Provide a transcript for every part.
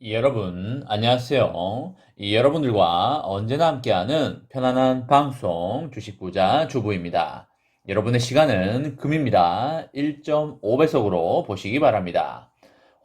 여러분, 안녕하세요. 여러분들과 언제나 함께하는 편안한 방송 주식부자 주부입니다. 여러분의 시간은 금입니다. 1.5배속으로 보시기 바랍니다.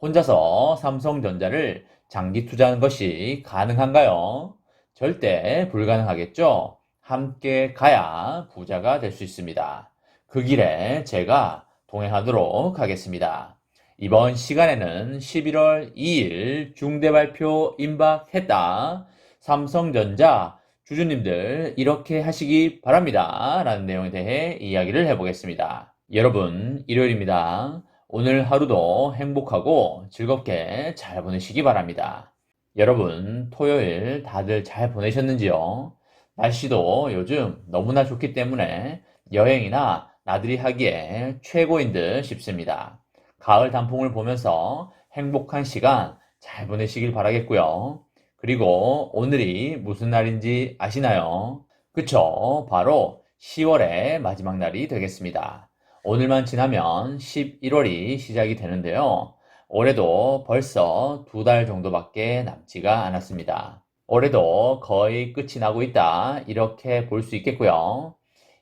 혼자서 삼성전자를 장기 투자하는 것이 가능한가요? 절대 불가능하겠죠? 함께 가야 부자가 될 수 있습니다. 그 길에 제가 동행하도록 하겠습니다. 이번 시간에는 11월 2일 중대 발표 임박했다. 삼성전자 주주님들 이렇게 하시기 바랍니다. 라는 내용에 대해 이야기를 해보겠습니다. 여러분, 일요일입니다. 오늘 하루도 행복하고 즐겁게 잘 보내시기 바랍니다. 여러분, 토요일 다들 잘 보내셨는지요? 날씨도 요즘 너무나 좋기 때문에 여행이나 나들이 하기에 최고인 듯 싶습니다. 가을 단풍을 보면서 행복한 시간 잘 보내시길 바라겠고요. 그리고 오늘이 무슨 날인지 아시나요? 그쵸? 바로 10월의 마지막 날이 되겠습니다. 오늘만 지나면 11월이 시작이 되는데요. 올해도 벌써 2달 정도밖에 남지가 않았습니다. 올해도 거의 끝이 나고 있다. 이렇게 볼 수 있겠고요.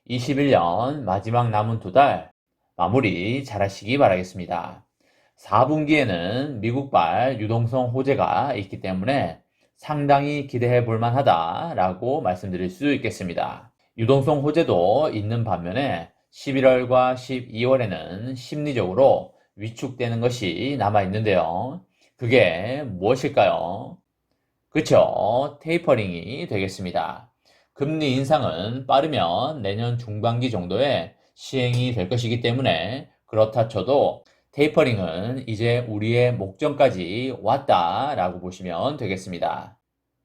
21년 마지막 남은 2달 마무리 잘 하시기 바라겠습니다. 4분기에는 미국발 유동성 호재가 있기 때문에 상당히 기대해 볼 만하다라고 말씀드릴 수 있겠습니다. 유동성 호재도 있는 반면에 11월과 12월에는 심리적으로 위축되는 것이 남아 있는데요. 그게 무엇일까요? 그쵸? 테이퍼링이 되겠습니다. 금리 인상은 빠르면 내년 중반기 정도에 시행이 될 것이기 때문에 그렇다 쳐도 테이퍼링은 이제 우리의 목전까지 왔다라고 보시면 되겠습니다.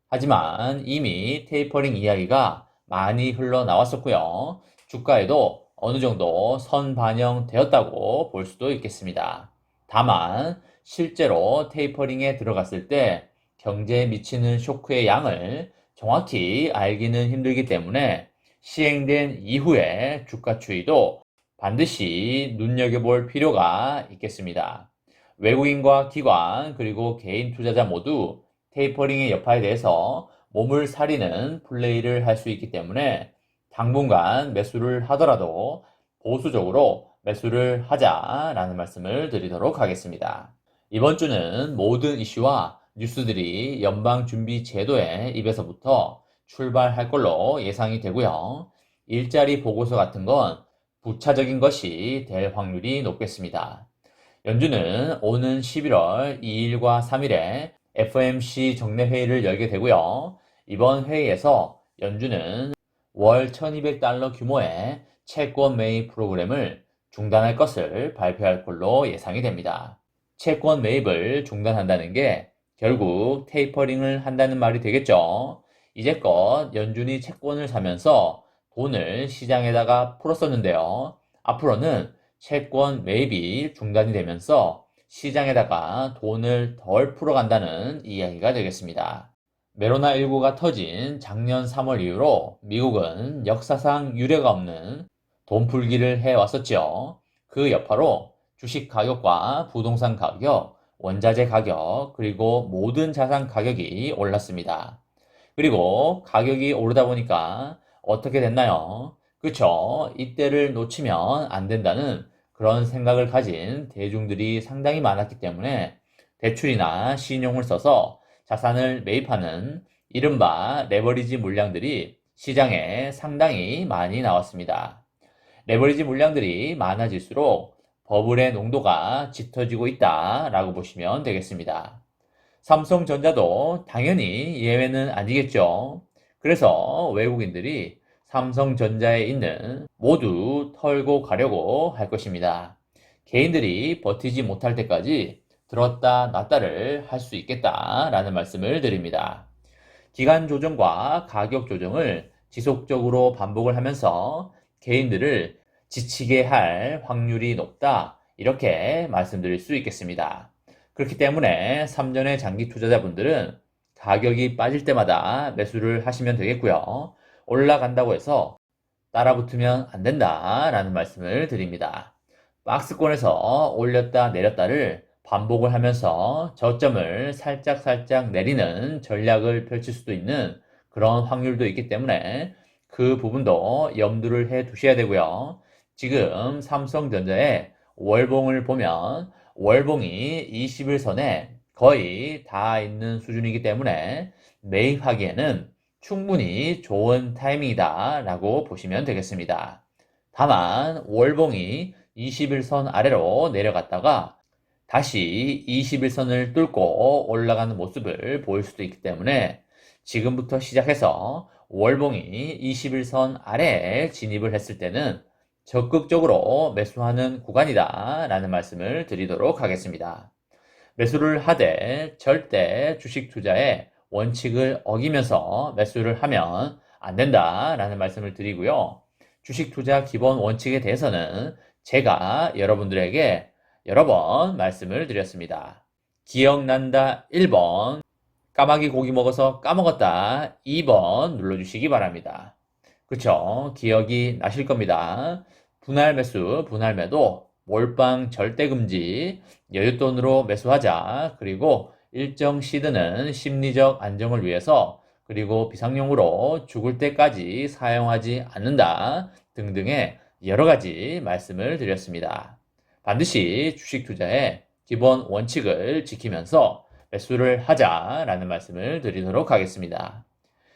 하지만 이미 테이퍼링 이야기가 많이 흘러나왔었고요. 주가에도 어느 정도 선반영되었다고 볼 수도 있겠습니다. 다만 실제로 테이퍼링에 들어갔을 때 경제에 미치는 쇼크의 양을 정확히 알기는 힘들기 때문에 시행된 이후에 주가 추이도 반드시 눈여겨볼 필요가 있겠습니다. 외국인과 기관 그리고 개인 투자자 모두 테이퍼링의 여파에 대해서 몸을 사리는 플레이를 할 수 있기 때문에 당분간 매수를 하더라도 보수적으로 매수를 하자라는 말씀을 드리도록 하겠습니다. 이번 주는 모든 이슈와 뉴스들이 연방준비제도의 입에서부터 출발할 걸로 예상이 되고요. 일자리 보고서 같은 건 부차적인 것이 될 확률이 높겠습니다. 연준은 오는 11월 2일과 3일에 FOMC 정례 회의를 열게 되고요. 이번 회의에서 연준은 월 1200달러 규모의 채권 매입 프로그램을 중단할 것을 발표할 걸로 예상이 됩니다. 채권 매입을 중단한다는 게 결국 테이퍼링을 한다는 말이 되겠죠. 이제껏 연준이 채권을 사면서 돈을 시장에다가 풀었었는데요. 앞으로는 채권 매입이 중단이 되면서 시장에다가 돈을 덜 풀어간다는 이야기가 되겠습니다. 메로나19가 터진 작년 3월 이후로 미국은 역사상 유례가 없는 돈 풀기를 해왔었죠. 그 여파로 주식 가격과 부동산 가격, 원자재 가격, 그리고 모든 자산 가격이 올랐습니다. 그리고 가격이 오르다 보니까 어떻게 됐나요? 그쵸? 이때를 놓치면 안 된다는 그런 생각을 가진 대중들이 상당히 많았기 때문에 대출이나 신용을 써서 자산을 매입하는 이른바 레버리지 물량들이 시장에 상당히 많이 나왔습니다. 레버리지 물량들이 많아질수록 버블의 농도가 짙어지고 있다라고 보시면 되겠습니다. 삼성전자도 당연히 예외는 아니겠죠. 그래서 외국인들이 삼성전자에 있는 모두 털고 가려고 할 것입니다. 개인들이 버티지 못할 때까지 들었다 놨다를 할 수 있겠다라는 말씀을 드립니다. 기간 조정과 가격 조정을 지속적으로 반복을 하면서 개인들을 지치게 할 확률이 높다. 이렇게 말씀드릴 수 있겠습니다. 그렇기 때문에 3년의 장기 투자자분들은 가격이 빠질 때마다 매수를 하시면 되겠고요. 올라간다고 해서 따라붙으면 안 된다라는 말씀을 드립니다. 박스권에서 올렸다 내렸다를 반복을 하면서 저점을 살짝 내리는 전략을 펼칠 수도 있는 그런 확률도 있기 때문에 그 부분도 염두를 해 두셔야 되고요. 지금 삼성전자의 월봉을 보면 월봉이 21선에 거의 다 있는 수준이기 때문에 매입하기에는 충분히 좋은 타이밍이다 라고 보시면 되겠습니다. 다만 월봉이 21선 아래로 내려갔다가 다시 21선을 뚫고 올라가는 모습을 보일 수도 있기 때문에 지금부터 시작해서 월봉이 21선 아래에 진입을 했을 때는 적극적으로 매수하는 구간이다 라는 말씀을 드리도록 하겠습니다. 매수를 하되 절대 주식 투자의 원칙을 어기면서 매수를 하면 안 된다 라는 말씀을 드리고요. 주식 투자 기본 원칙에 대해서는 제가 여러분들에게 여러 번 말씀을 드렸습니다. 기억난다 1번, 까마귀 고기 먹어서 까먹었다 2번 눌러주시기 바랍니다. 그쵸? 기억이 나실 겁니다. 분할 매수, 분할 매도, 몰빵 절대 금지, 여윳돈으로 매수하자, 그리고 일정 시드는 심리적 안정을 위해서, 그리고 비상용으로 죽을 때까지 사용하지 않는다 등등의 여러 가지 말씀을 드렸습니다. 반드시 주식 투자의 기본 원칙을 지키면서 매수를 하자라는 말씀을 드리도록 하겠습니다.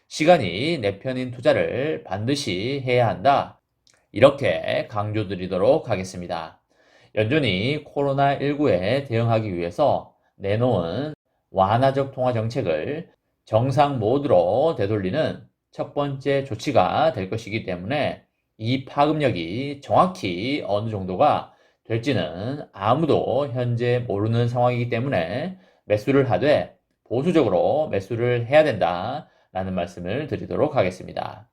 시간이 내 편인 투자를 반드시 해야 한다. 이렇게 강조드리도록 하겠습니다. 연준이 코로나19에 대응하기 위해서 내놓은 완화적 통화 정책을 정상 모드로 되돌리는 첫 번째 조치가 될 것이기 때문에 이 파급력이 정확히 어느 정도가 될지는 아무도 현재 모르는 상황이기 때문에 매수를 하되 보수적으로 매수를 해야 된다 라는 말씀을 드리도록 하겠습니다.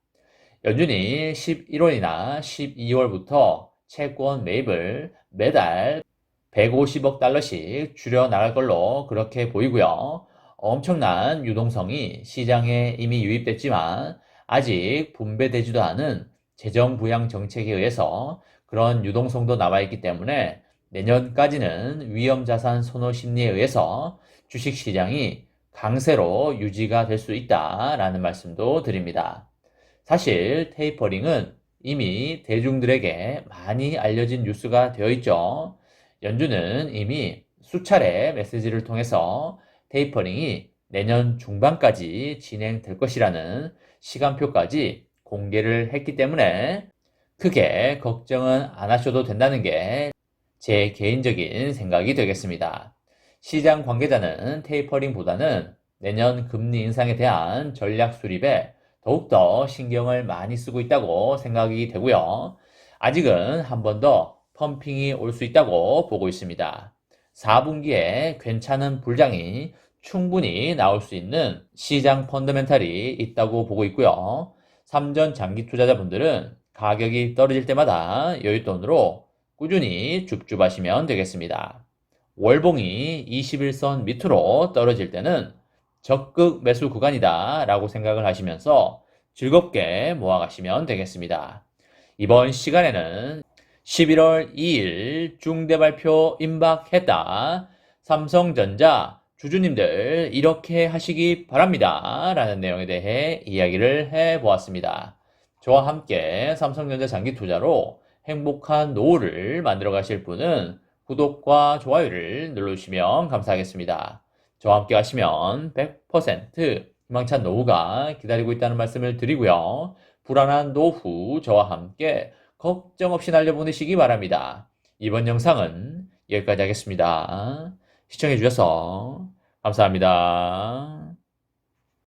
연준이 11월이나 12월부터 채권 매입을 매달 150억 달러씩 줄여 나갈 걸로 그렇게 보이고요. 엄청난 유동성이 시장에 이미 유입됐지만 아직 분배되지도 않은 재정 부양 정책에 의해서 그런 유동성도 남아있기 때문에 내년까지는 위험자산 선호 심리에 의해서 주식시장이 강세로 유지가 될 수 있다라는 말씀도 드립니다. 사실 테이퍼링은 이미 대중들에게 많이 알려진 뉴스가 되어 있죠. 연준은 이미 수차례 메시지를 통해서 테이퍼링이 내년 중반까지 진행될 것이라는 시간표까지 공개를 했기 때문에 크게 걱정은 안 하셔도 된다는 게 제 개인적인 생각이 되겠습니다. 시장 관계자는 테이퍼링보다는 내년 금리 인상에 대한 전략 수립에 더욱더 신경을 많이 쓰고 있다고 생각이 되고요. 아직은 한 번 더 펌핑이 올 수 있다고 보고 있습니다. 4분기에 괜찮은 불장이 충분히 나올 수 있는 시장 펀더멘탈이 있다고 보고 있고요. 삼전 장기 투자자분들은 가격이 떨어질 때마다 여윳돈으로 꾸준히 줍줍하시면 되겠습니다. 월봉이 21선 밑으로 떨어질 때는 적극 매수 구간이다 라고 생각을 하시면서 즐겁게 모아가시면 되겠습니다. 이번 시간에는 11월 2일 중대 발표 임박했다. 삼성전자 주주님들 이렇게 하시기 바랍니다 라는 내용에 대해 이야기를 해보았습니다. 저와 함께 삼성전자 장기 투자로 행복한 노후를 만들어 가실 분은 구독과 좋아요를 눌러주시면 감사하겠습니다. 저와 함께 하시면 100% 희망찬 노후가 기다리고 있다는 말씀을 드리고요. 불안한 노후 저와 함께 걱정 없이 날려보내시기 바랍니다. 이번 영상은 여기까지 하겠습니다. 시청해주셔서 감사합니다.